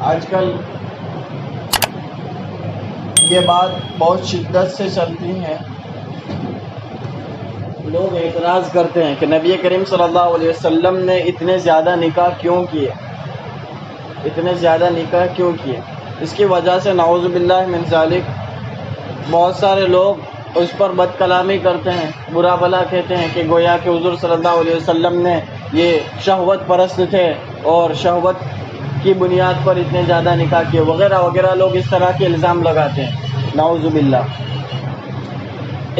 آج کل یہ بات بہت شدت سے چلتی ہے، لوگ اعتراض کرتے ہیں کہ نبی کریم صلی اللہ علیہ وسلم نے اتنے زیادہ نکاح کیوں کیے، اتنے زیادہ نکاح کیوں کیے۔ اس کی وجہ سے نعوذ باللہ من ذالک بہت سارے لوگ اس پر بد کلامی کرتے ہیں، برا بھلا کہتے ہیں کہ گویا کہ حضور صلی اللہ علیہ وسلم نے یہ شہوت پرست تھے اور شہوت کی بنیاد پر اتنے زیادہ نکاح کیے وغیرہ وغیرہ، لوگ اس طرح کے الزام لگاتے ہیں نعوذ باللہ۔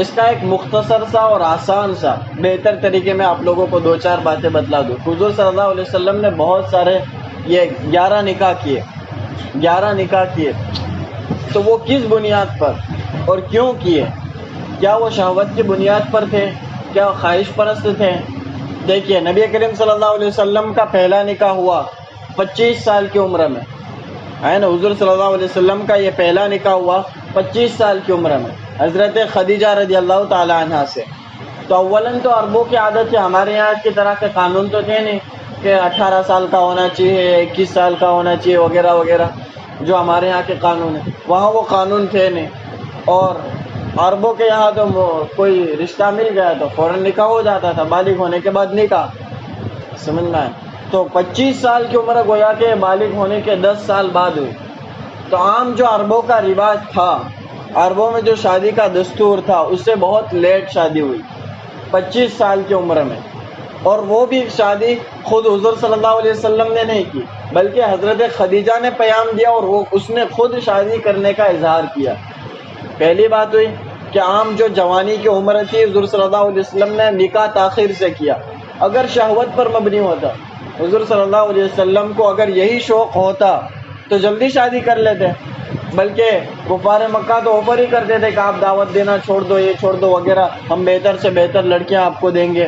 اس کا ایک مختصر سا اور آسان سا بہتر طریقے میں آپ لوگوں کو دو چار باتیں بتلا دوں۔ حضور صلی اللہ علیہ وسلم نے بہت سارے یہ 11 نکاح کیے، تو وہ کس بنیاد پر اور کیوں کیے؟ کیا وہ شہوت کی بنیاد پر تھے؟ کیا وہ خواہش پرست تھے؟ دیکھیے، نبی کریم صلی اللہ علیہ وسلم کا پہلا نکاح ہوا 25 سال کی عمر میں، ہے نا؟ حضور صلی اللہ علیہ وسلم کا یہ پہلا نکاح ہوا 25 سال کی عمر میں حضرت خدیجہ رضی اللہ تعالی عنہا سے۔ تو اولاً تو عربوں کی عادت ہے، ہمارے یہاں کی طرح کے قانون تو تھے نہیں کہ 18 سال کا ہونا چاہیے، 21 سال کا ہونا چاہیے وغیرہ وغیرہ جو ہمارے یہاں کے قانون ہیں، وہاں وہ قانون تھے نہیں۔ اور عربوں کے یہاں تو کوئی رشتہ مل گیا تو فوراً نکاح ہو جاتا تھا، بالغ ہونے کے بعد نکاح، سمجھ میں آئے؟ تو 25 سال کی عمر گویا کہ بالغ ہونے کے 10 سال بعد ہوئی۔ تو عام جو عربوں کا رواج تھا، عربوں میں جو شادی کا دستور تھا، اس سے بہت لیٹ شادی ہوئی 25 سال کی عمر میں۔ اور وہ بھی شادی خود حضور صلی اللہ علیہ وسلم نے نہیں کی، بلکہ حضرت خدیجہ نے پیام دیا اور اس نے خود شادی کرنے کا اظہار کیا۔ پہلی بات ہوئی کہ عام جو جوانی کی عمر تھی، حضور صلی اللہ علیہ وسلم نے نکاح تاخیر سے کیا۔ اگر شہوت پر مبنی ہوتا، حضور صلی اللہ علیہ وسلم کو اگر یہی شوق ہوتا تو جلدی شادی کر لیتے، بلکہ کفار مکہ تو آفر ہی کرتے تھے کہ آپ دعوت دینا چھوڑ دو، یہ چھوڑ دو وغیرہ، ہم بہتر سے بہتر لڑکیاں آپ کو دیں گے،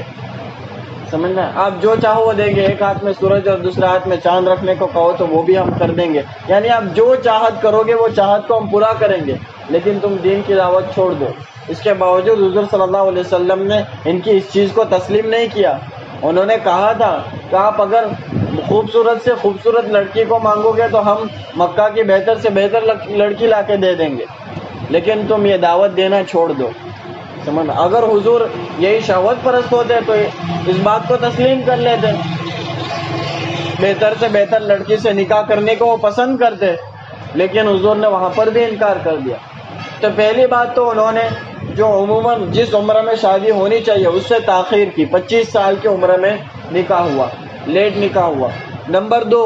سمجھنا؟ آپ جو چاہو وہ دیں گے، ایک ہاتھ میں سورج اور دوسرے ہاتھ میں چاند رکھنے کو کہو تو وہ بھی ہم کر دیں گے، یعنی آپ جو چاہت کرو گے وہ چاہت کو ہم پورا کریں گے، لیکن تم دین کی دعوت چھوڑ دو۔ اس کے باوجود حضور صلی اللہ علیہ وسلم نے ان کی اس چیز کو تسلیم نہیں کیا۔ انہوں نے کہا تھا کہ آپ اگر خوبصورت سے خوبصورت لڑکی کو مانگو گے تو ہم مکہ کی بہتر سے بہتر لڑکی لا کے دے دیں گے، لیکن تم یہ دعوت دینا چھوڑ دو، سمجھ؟ اگر حضور یہی شہوت پرست ہوتے تو اس بات کو تسلیم کر لیتے، بہتر سے بہتر لڑکی سے نکاح کرنے کو وہ پسند کرتے، لیکن حضور نے وہاں پر بھی انکار کر دیا۔ تو پہلی بات تو انہوں نے جو عموماً جس عمر میں شادی ہونی چاہیے اس سے تاخیر کی، 25 سال کی عمر میں نکاح ہوا، لیٹ نکاح ہوا۔ نمبر 2،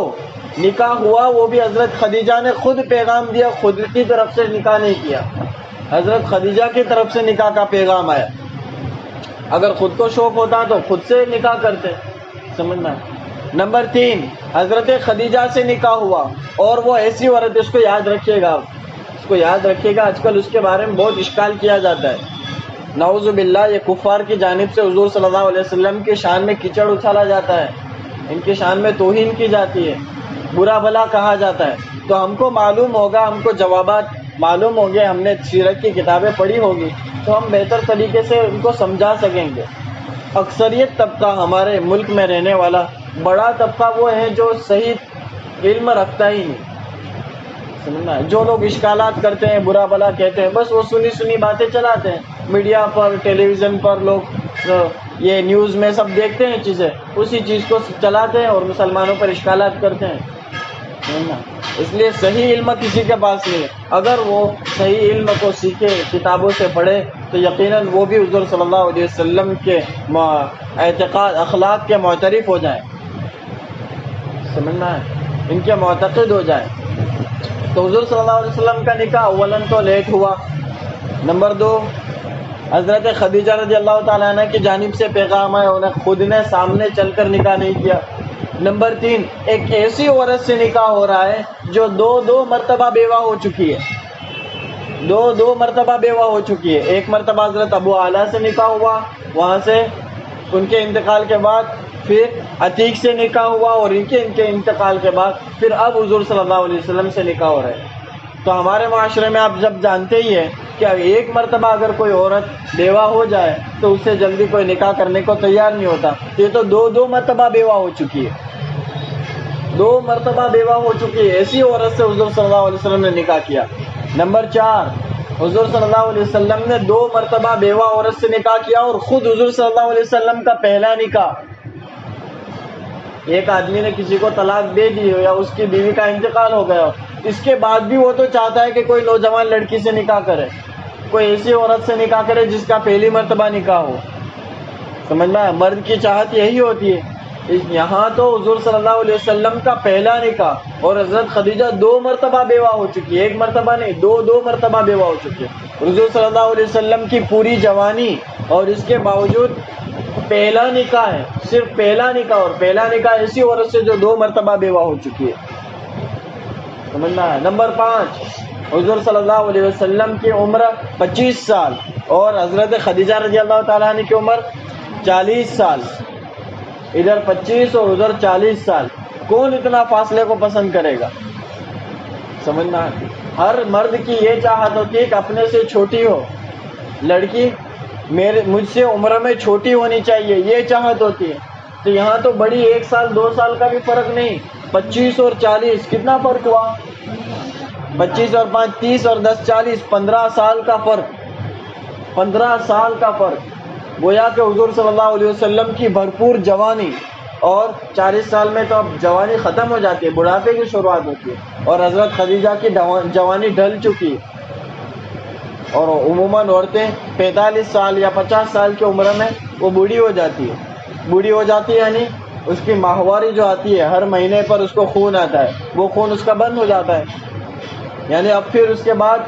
نکاح ہوا وہ بھی حضرت خدیجہ نے خود پیغام دیا، خود کی طرف سے نکاح نہیں کیا، حضرت خدیجہ کی طرف سے نکاح کا پیغام آیا۔ اگر خود کو شوق ہوتا تو خود سے نکاح کرتے، سمجھنا؟ نمبر 3، حضرت خدیجہ سے نکاح ہوا، اور وہ ایسی عورت، اس کو یاد رکھیے گا، اس کو یاد رکھیے گا، آج کل اس کے بارے میں بہت اشکال کیا جاتا ہے، نعوذ باللہ، یہ کفار کی جانب سے حضور صلی اللہ علیہ وسلم کی شان میں کیچڑ اچھالا جاتا ہے، ان کی شان میں توہین کی جاتی ہے، برا بھلا کہا جاتا ہے۔ تو ہم کو معلوم ہوگا، ہم کو جوابات معلوم ہوں گے، ہم نے سیرت کی کتابیں پڑھی ہوگی، تو ہم بہتر طریقے سے ان کو سمجھا سکیں گے۔ اکثریت طبقہ ہمارے ملک میں رہنے والا بڑا طبقہ وہ ہے جو صحیح علم رکھتا ہی نہیں، سمجھنا؟ جو لوگ اشکالات کرتے ہیں، برا بھلا کہتے ہیں، بس وہ سنی سنی باتیں چلاتے ہیں، میڈیا پر، ٹیلی ویژن پر لوگ یہ نیوز میں سب دیکھتے ہیں چیزیں، اسی چیز کو چلاتے ہیں اور مسلمانوں پر اشکالات کرتے ہیں، اس لیے صحیح علم کسی کے پاس نہیں ہے۔ اگر وہ صحیح علم کو سیکھے، کتابوں سے پڑھے، تو یقیناً وہ بھی حضور صلی اللہ علیہ وسلم کے اعتقاد، اخلاق کے معترف ہو جائیں، سمجھنا ہے، ان کے معتقد ہو جائیں۔ تو حضور صلی اللہ علیہ وسلم کا نکاح اولاً تو لیٹ ہوا۔ نمبر 2، حضرت خدیجہ رضی اللہ تعالیٰ عنہ کی جانب سے پیغام آیا، انہیں خود نے سامنے چل کر نکاح نہیں کیا۔ نمبر 3، ایک ایسی عورت سے نکاح ہو رہا ہے جو دو مرتبہ بیوہ ہو چکی ہے، دو مرتبہ بیوہ ہو چکی ہے۔ ایک مرتبہ حضرت ابو اعلیٰ سے نکاح ہوا، وہاں سے ان کے انتقال کے بعد پھر عتیق سے نکاح ہوا، اور ان کے انتقال کے بعد پھر اب حضور صلی اللہ علیہ وسلم سے نکاح ہو رہا ہے۔ تو ہمارے معاشرے میں آپ جب جانتے ہی ہیں کہ ایک مرتبہ اگر کوئی عورت بیوہ ہو جائے تو اس سے جلدی کوئی نکاح کرنے کو تیار نہیں ہوتا، یہ تو دو مرتبہ بیوہ ہو چکی ہے، 2 مرتبہ بیوہ ہو چکی ہے، ایسی عورت سے حضور صلی اللہ علیہ وسلم نے نکاح کیا۔ نمبر 4، حضور صلی اللہ علیہ وسلم نے 2 مرتبہ بیوہ عورت سے نکاح کیا، اور خود حضور صلی اللہ علیہ وسلم کا پہلا نکاح۔ ایک آدمی نے کسی کو طلاق دے دی ہو یا اس کی بیوی کا انتقال ہو گیا ہو، اس کے بعد بھی وہ تو چاہتا ہے کہ کوئی نوجوان لڑکی سے نکاح کرے، کوئی ایسی عورت سے نکاح کرے جس کا پہلی مرتبہ نکاح ہو۔ سمجھنا ہے، مرد کی چاہت یہی ہوتی ہے۔ یہاں تو حضور صلی اللہ علیہ وسلم کا پہلا نکاح، اور حضرت خدیجہ 2 مرتبہ بیوہ ہو چکی ہے، 1 مرتبہ نہیں، 2 مرتبہ بیوہ ہو چکی ہے۔ حضور صلی اللہ علیہ وسلم کی پوری جوانی، اور اس کے باوجود پہلا نکاح ہے، صرف پہلا نکاح، اور پہلا نکاح ایسی عورت سے جو 2 مرتبہ بیوہ ہو چکی ہے۔ سمجھنا ہے۔ نمبر 5، حضور صلی اللہ علیہ وسلم کی عمر 25 سال اور حضرت خدیجہ رضی اللہ تعالیٰ عنہ کی عمر 40 سال، ادھر 25 اور ادھر 40 سال، کون اتنا فاصلے کو پسند کرے گا؟ سمجھنا ہے۔ ہر مرد کی یہ چاہت ہوتی ہے کہ اپنے سے چھوٹی ہو لڑکی، مجھ سے عمر میں چھوٹی ہونی چاہیے، یہ چاہت ہوتی ہے۔ تو یہاں تو بڑی 1 سال 2 سال کا بھی فرق نہیں، 25 اور 40 کتنا فرق ہوا؟ 25 اور 5 30 اور 10 40، 15 سال کا فرق، 15 سال کا فرق۔ گویا کہ حضور صلی اللہ علیہ وسلم کی بھرپور جوانی، اور 40 سال میں تو اب جوانی ختم ہو جاتی ہے، بڑھاپے کی شروعات ہوتی ہے، اور حضرت خدیجہ کی جوانی ڈھل چکی ہے۔ اور عموماً عورتیں 45 سال یا 50 سال کی عمر میں وہ بوڑھی ہو جاتی ہے۔ بوڑھی ہو جاتی ہے یعنی اس کی ماہواری جو آتی ہے، ہر مہینے پر اس کو خون آتا ہے، وہ خون اس کا بند ہو جاتا ہے، یعنی اب پھر اس کے بعد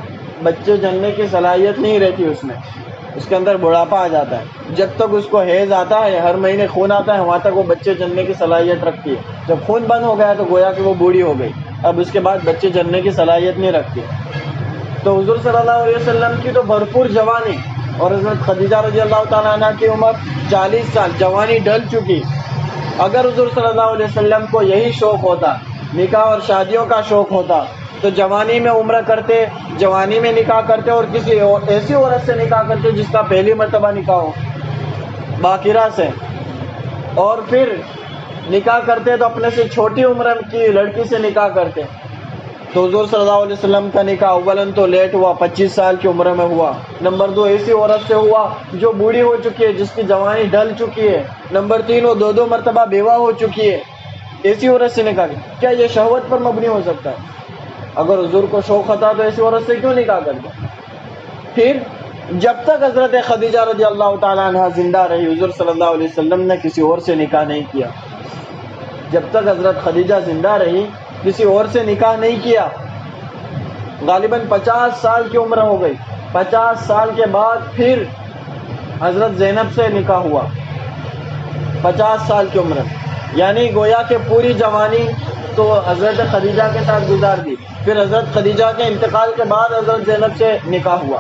بچے جننے کی صلاحیت نہیں رہتی اس میں، اس کے اندر بڑھاپا آ جاتا ہے۔ جب تک اس کو حیض آتا ہے، ہر مہینے خون آتا ہے، وہاں تک وہ بچے جننے کی صلاحیت رکھتی ہے۔ جب خون بند ہو گیا تو گویا کہ وہ بوڑھی ہو گئی، اب اس کے بعد بچے جننے کی صلاحیت نہیں رکھتی۔ تو حضور صلی اللہ علیہ وسلم کی تو بھرپور جوانی، اور حضرت خدیجہ رضی اللہ تعالیٰ عنہ کی عمر 40 سال، جوانی ڈھل چکی۔ اگر حضور صلی اللہ علیہ وسلم کو یہی شوق ہوتا، نکاح اور شادیوں کا شوق ہوتا، تو جوانی میں عمرہ کرتے، جوانی میں نکاح کرتے، اور کسی ایسی عورت سے نکاح کرتے جس کا پہلی مرتبہ نکاح ہو، باقرہ سے، اور پھر نکاح کرتے تو اپنے سے چھوٹی عمر کی لڑکی سے نکاح کرتے۔ تو حضور صلی اللہ علیہ وسلم کا نکاح اولن تو لیٹ ہوا، 25 سال کی عمر میں ہوا۔ نمبر 2، ایسی عورت سے ہوا جو بوڑھی ہو چکی ہے، جس کی جوانی ڈھل چکی ہے۔ نمبر 3، وہ 2 مرتبہ بیوہ ہو چکی ہے، ایسی عورت سے نکاح کیا۔ کیا یہ شہوت پر مبنی ہو سکتا ہے؟ اگر حضور کو شوق تھا تو ایسی عورت سے کیوں نکاح کرتے؟ پھر جب تک حضرت خدیجہ رضی اللہ تعالیٰ عنہ زندہ رہی، حضور صلی اللہ علیہ وسلم نے کسی اور سے نکاح نہیں کیا۔ جب تک حضرت خدیجہ زندہ رہی، کسی اور سے نکاح نہیں کیا۔ غالباً 50 سال کی عمر ہو گئی، 50 سال کے بعد پھر حضرت زینب سے نکاح ہوا، 50 سال کی عمر، یعنی گویا کہ پوری جوانی تو حضرت خدیجہ کے ساتھ گزار دی۔ پھر حضرت خدیجہ کے انتقال کے بعد حضرت زینب سے نکاح ہوا۔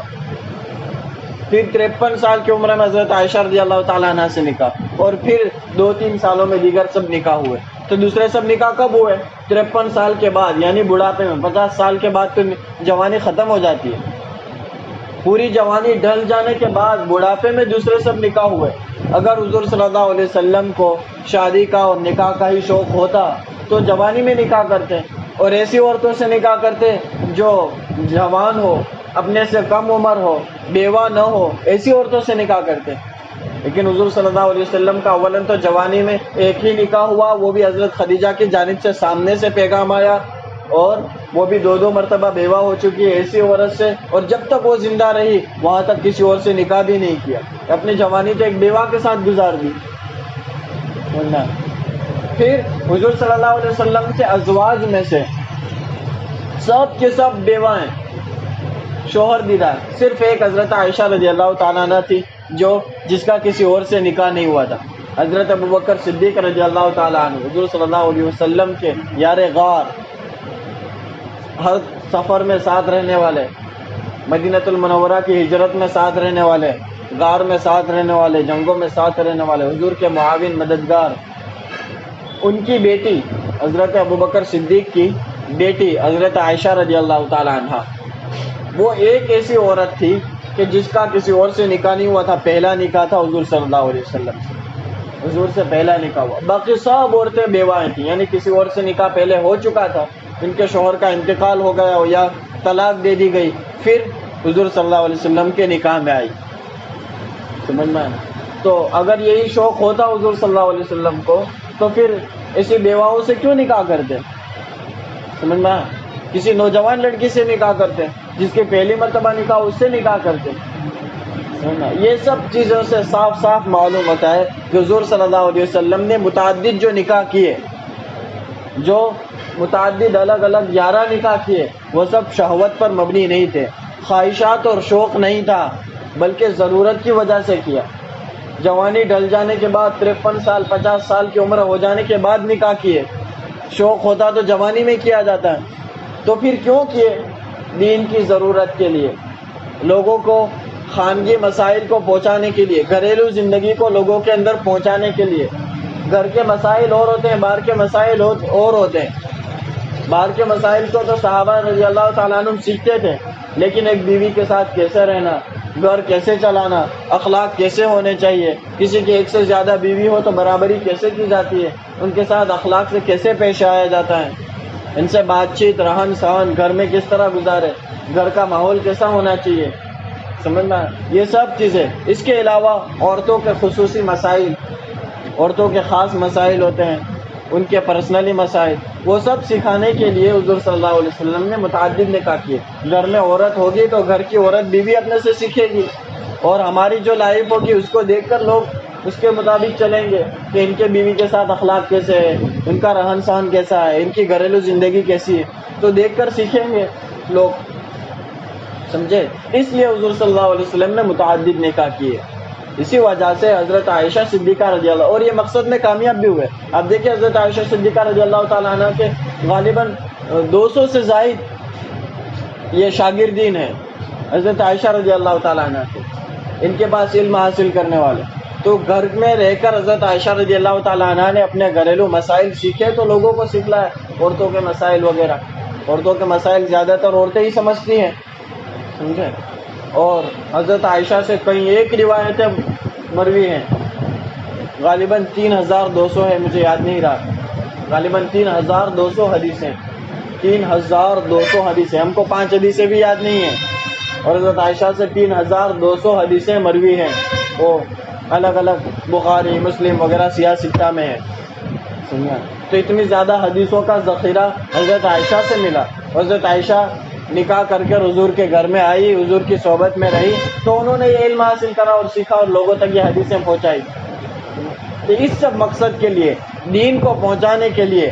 پھر 53 سال کی عمر میں حضرت عائشہ رضی اللہ تعالیٰ عنہ سے نکاح، اور پھر 2-3 سالوں میں دیگر سب نکاح ہوئے۔ تو دوسرے سب نکاح کب ہوئے؟ 53 سال کے بعد، یعنی بڑھاپے میں۔ 50 سال کے بعد تو جوانی ختم ہو جاتی ہے، پوری جوانی ڈھل جانے کے بعد بڑھاپے میں دوسرے سب نکاح ہوئے۔ اگر حضور صلی اللہ علیہ وسلم کو شادی کا اور نکاح کا ہی شوق ہوتا تو جوانی میں نکاح کرتے، اور ایسی عورتوں سے نکاح کرتے جو جوان ہو، اپنے سے کم عمر ہو، بیوہ نہ ہو، ایسی عورتوں سے نکاح کرتے۔ لیکن حضور صلی اللہ علیہ وسلم کا اولن تو جوانی میں ایک ہی نکاح ہوا، وہ بھی حضرت خدیجہ کی جانب سے سامنے سے پیغام آیا، اور وہ بھی 2 مرتبہ بیوہ ہو چکی ہے ایسی عورت سے، اور جب تک وہ زندہ رہی وہاں تک کسی اور سے نکاح بھی نہیں کیا، اپنی جوانی تو ایک بیوہ کے ساتھ گزار دی۔ پھر حضور صلی اللہ علیہ وسلم کے ازواج میں سے سب کے سب بیوہ ہیں، شوہر دیدہ، صرف ایک حضرت عائشہ رضی اللہ تعالیٰ عنہ تھی جس کا کسی اور سے نکاح نہیں ہوا تھا۔ حضرت ابوبکر صدیق رضی اللہ تعالیٰ عنہ، حضور صلی اللہ علیہ وسلم کے یار غار، ہر سفر میں ساتھ رہنے والے، مدینہ المنورہ کی ہجرت میں ساتھ رہنے والے، غار میں ساتھ رہنے والے، جنگوں میں ساتھ رہنے والے، حضور کے معاون مددگار۔ ان کی بیٹی حضرت ابوبکر صدیق کی بیٹی حضرت عائشہ رضی اللہ تعالی عنہ، وہ ایک ایسی عورت تھی کہ جس کا کسی اور سے نکاح نہیں ہوا تھا، پہلا نکاح تھا حضور صلی اللہ علیہ وسلم سے۔ حضور سے پہلا نکاح ہوا، باقی سب عورتیں بیوائیں تھیں، یعنی کسی اور سے نکاح پہلے ہو چکا تھا، ان کے شوہر کا انتقال ہو گیا یا طلاق دے دی گئی، پھر حضور صلی اللہ علیہ وسلم کے نکاح میں آئی. سمجھ میں آیا؟ تو اگر یہی شوق ہوتا حضور صلی اللہ علیہ وسلم کو تو پھر ایسی بیواؤں سے کیوں نکاح کرتے؟ سمجھ میں آیا؟ کسی نوجوان لڑکی سے نکاح کرتے، جس کی پہلی مرتبہ نکاح اس سے نکاح کرتے. یہ سب چیزوں سے صاف صاف معلوم ہوتا ہے کہ حضور صلی اللہ علیہ وسلم نے متعدد جو نکاح کیے، جو متعدد الگ الگ 11 نکاح کیے، وہ سب شہوت پر مبنی نہیں تھے، خواہشات اور شوق نہیں تھا، بلکہ ضرورت کی وجہ سے کیا. جوانی ڈھل جانے کے بعد 53 سال 50 سال کی عمر ہو جانے کے بعد نکاح کیے. شوق ہوتا تو جوانی میں کیا جاتا ہے، تو پھر کیوں کیے؟ دین کی ضرورت کے لیے، لوگوں کو خانگی مسائل کو پہنچانے کے لیے، گھریلو زندگی کو لوگوں کے اندر پہنچانے کے لیے. گھر کے مسائل اور ہوتے ہیں، باہر کے مسائل اور ہوتے ہیں. باہر کے مسائل کو تو صحابہ رضی اللہ تعالیٰ عنہ سیکھتے تھے، لیکن ایک بیوی کے ساتھ کیسے رہنا، گھر کیسے چلانا، اخلاق کیسے ہونے چاہیے، کسی کی ایک سے زیادہ بیوی ہو تو برابری کیسے کی جاتی ہے، ان کے ساتھ اخلاق سے کیسے پیش آیا جاتا ہے، ان سے بات چیت، رہن سہن، گھر میں کس طرح گزارے، گھر کا ماحول کیسا ہونا چاہیے. سمجھ میں یہ سب چیزیں. اس کے علاوہ عورتوں کے خصوصی مسائل، عورتوں کے خاص مسائل ہوتے ہیں، ان کے پرسنلی مسائل، وہ سب سکھانے کے لیے حضور صلی اللہ علیہ وسلم نے متعدد نکاح کیے. گھر میں عورت ہوگی تو گھر کی عورت بیوی اپنے سے سیکھے گی، اور ہماری جو لائف ہوگی اس کو دیکھ کر لوگ اس کے مطابق چلیں گے کہ ان کے بیوی کے ساتھ اخلاق کیسے ہے، ان کا رہن سہن کیسا ہے، ان کی گھریلو زندگی کیسی ہے، تو دیکھ کر سیکھیں گے لوگ. سمجھے؟ اس لیے حضور صلی اللہ علیہ وسلم نے متعدد نکاح کیے. اسی وجہ سے حضرت عائشہ صدیقہ رضی اللہ، اور یہ مقصد میں کامیاب بھی ہوئے. اب دیکھیں حضرت عائشہ صدیقہ رضی اللہ تعالیٰ عنہ کے غالباً 200 سے زائد یہ شاگردین ہیں حضرت عائشہ رضی اللہ تعالیٰ عنہ کے، ان کے پاس علم حاصل کرنے والے. تو گھر میں رہ کر حضرت عائشہ رضی اللہ تعالیٰ عنہ نے اپنے گھریلو مسائل سیکھے تو لوگوں کو سکھلائے. عورتوں کے مسائل وغیرہ، عورتوں کے مسائل زیادہ تر عورتیں ہی سمجھتی ہیں. سمجھے؟ اور حضرت عائشہ سے کئی ایک روایتیں مروی ہیں، غالباً 3200 ہے، مجھے یاد نہیں رہا، غالباً 3200 حدیثیں، 3200 حدیثیں. ہم کو 5 حدیثیں بھی یاد نہیں ہیں، اور حضرت عائشہ سے 3200 حدیثیں مروی ہیں. وہ الگ الگ بخاری مسلم وغیرہ سیاہ ستہ میں ہے. سمجھا؟ تو اتنی زیادہ حدیثوں کا ذخیرہ حضرت عائشہ سے ملا. حضرت عائشہ نکاح کر کے حضور کے گھر میں آئی، حضور کی صحبت میں رہی، تو انہوں نے یہ علم حاصل کرا اور سیکھا اور لوگوں تک یہ حدیثیں پہنچائی. تو اس سب مقصد کے لیے، دین کو پہنچانے کے لیے،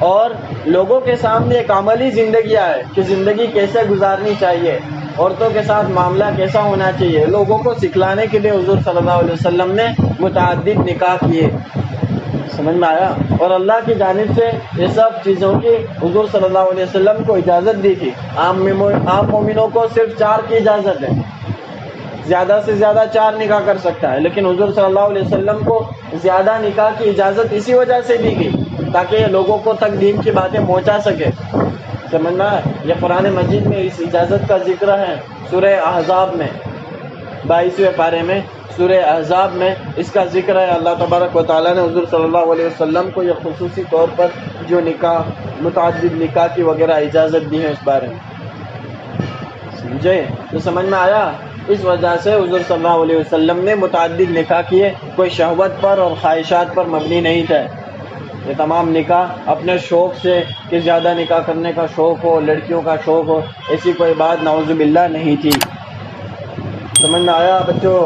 اور لوگوں کے سامنے ایک عملی زندگی آئے کہ زندگی کیسے گزارنی چاہیے، عورتوں کے ساتھ معاملہ کیسا ہونا چاہیے، لوگوں کو سکھلانے کے لیے حضور صلی اللہ علیہ وسلم نے متعدد نکاح کیے. سمجھ میں آیا؟ اور اللہ کی جانب سے یہ سب چیزوں کی حضور صلی اللہ علیہ وسلم کو اجازت دی تھی. عام مومنوں کو صرف 4 کی اجازت ہے، زیادہ سے زیادہ 4 نکاح کر سکتا ہے، لیکن حضور صلی اللہ علیہ وسلم کو زیادہ نکاح کی اجازت اسی وجہ سے دی گئی تاکہ یہ لوگوں کو تک دین کی باتیں پہنچا سکے. سمجھنا ہے؟ یہ قرآن مجید میں اس اجازت کا ذکر ہے. سورہ احزاب میں 22ویں پارے میں، سورہ احزاب میں اس کا ذکر ہے. اللہ تبارک و تعالیٰ نے حضور صلی اللہ علیہ وسلم کو یہ خصوصی طور پر جو نکاح، متعدد نکاح کی وغیرہ اجازت دی ہے اس بارے میں. سمجھے؟ تو سمجھ میں آیا؟ اس وجہ سے حضور صلی اللہ علیہ وسلم نے متعدد نکاح کیے، کوئی شہوت پر اور خواہشات پر مبنی نہیں تھے. یہ تمام نکاح اپنے شوق سے کہ زیادہ نکاح کرنے کا شوق ہو، لڑکیوں کا شوق ہو، ایسی کوئی بات نعوذ باللہ نہیں تھی. سمجھ میں آیا بچوں؟